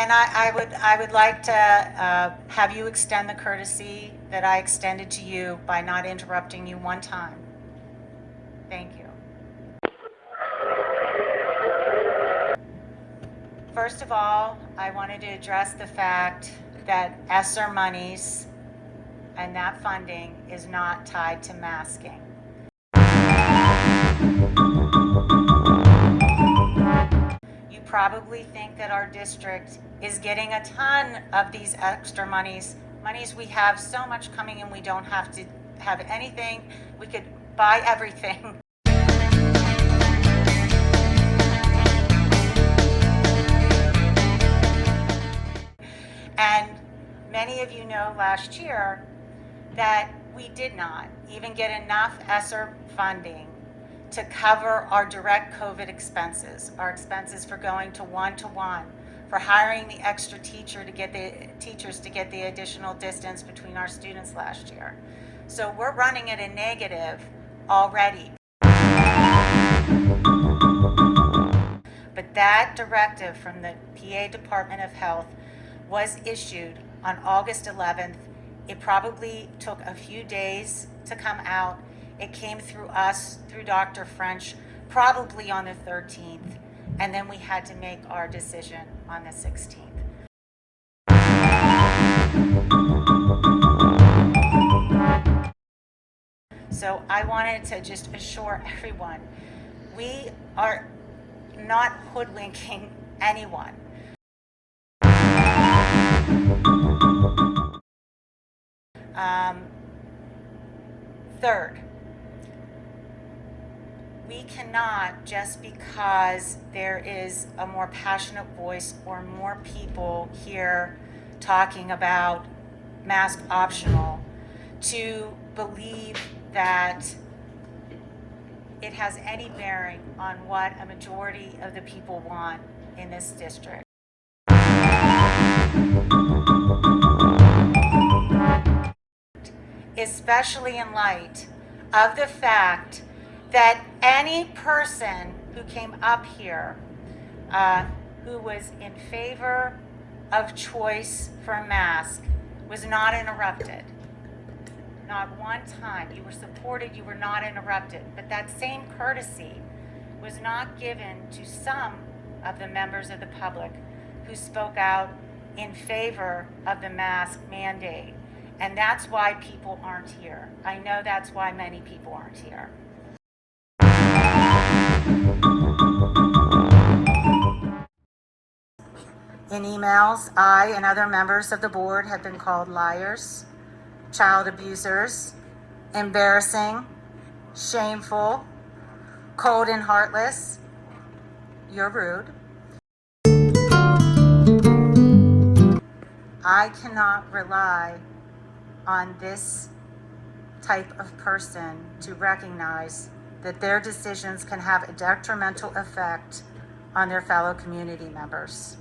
And I would like to have you extend the courtesy that I extended to you by not interrupting you one time. Thank you. First of all, I wanted to address the fact that ESSER monies and that funding is not tied to masking. You probably think that our district is getting a ton of these extra monies we have so much coming in, we don't have to have anything. We could buy everything. And many of you know last year that we did not even get enough ESSER funding to cover our direct COVID expenses, our expenses for going to one-to-one, for hiring the extra teachers to get the additional distance between our students last year. So we're running at a negative already. But that directive from the PA Department of Health was issued on August 11th. It probably took a few days to come out. It came through us, through Dr. French, probably on the 13th, and then we had to make our decision on the 16th. So I wanted to just assure everyone, we are not hoodwinking anyone. Third, we cannot, just because there is a more passionate voice or more people here talking about mask optional, to believe that it has any bearing on what a majority of the people want in this district. Especially in light of the fact that any person who came up here who was in favor of choice for a mask was not interrupted. Not one time. You were supported, you were not interrupted. But that same courtesy was not given to some of the members of the public who spoke out in favor of the mask mandate. And that's why people aren't here. I know that's why many people aren't here. In emails, I and other members of the board have been called liars, child abusers, embarrassing, shameful, cold and heartless. You're rude. I cannot rely on this type of person to recognize that their decisions can have a detrimental effect on their fellow community members.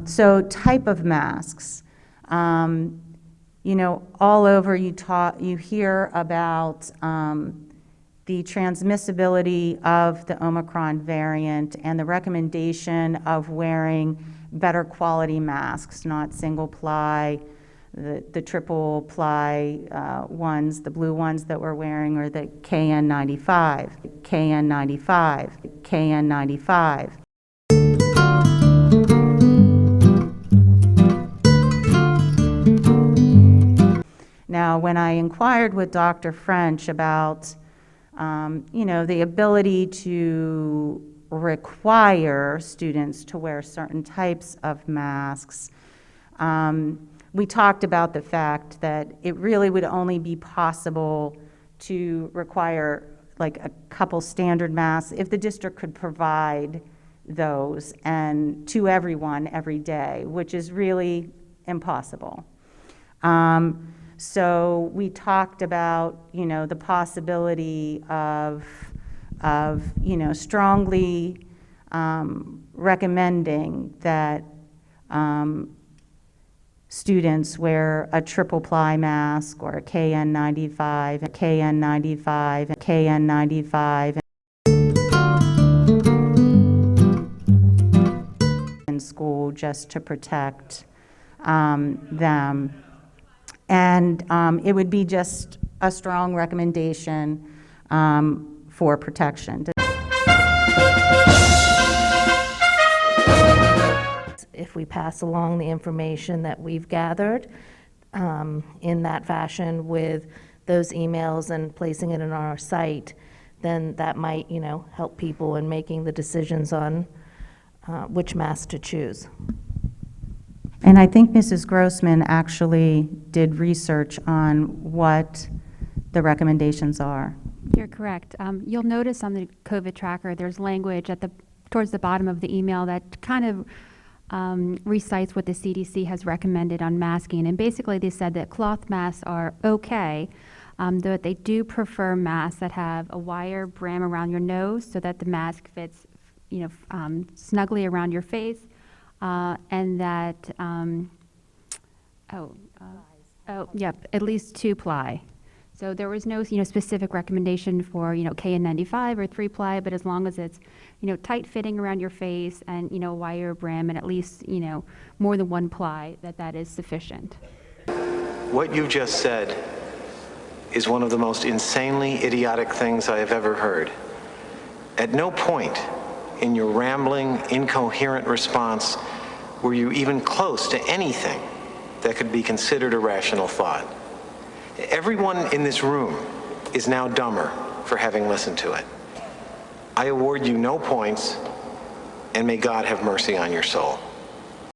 So type of masks. You know, all over you hear about the transmissibility of the Omicron variant and the recommendation of wearing better quality masks, not single ply, the triple ply ones, the blue ones that we're wearing, or the KN95, KN95, KN95. Now, when I inquired with Dr. French about, you know, the ability to require students to wear certain types of masks, we talked about the fact that it really would only be possible to require like a couple standard masks if the district could provide those and to everyone every day, which is really impossible. So we talked about, you know, the possibility of you know, strongly recommending that students wear a triple ply mask or a KN95, a KN95, a KN95 in school just to protect them. And it would be just a strong recommendation for protection. If we pass along the information that we've gathered in that fashion with those emails and placing it in our site, then that might, help people in making the decisions on which mask to choose. And I think Mrs. Grossman actually did research on what the recommendations are. You're correct. You'll notice on the COVID tracker, there's language towards the bottom of the email that kind of recites what the CDC has recommended on masking. And basically they said that cloth masks are okay, though they do prefer masks that have a wire brim around your nose so that the mask fits, snugly around your face, and that, at least 2-ply. So there was no, specific recommendation for, KN95 or 3-ply, but as long as it's, tight fitting around your face and, wire brim and at least, more than 1 ply, that is sufficient. What you just said is one of the most insanely idiotic things I have ever heard. At no point in your rambling, incoherent response were you even close to anything that could be considered a rational thought. Everyone in this room is now dumber for having listened to it. I award you no points, and may God have mercy on your soul.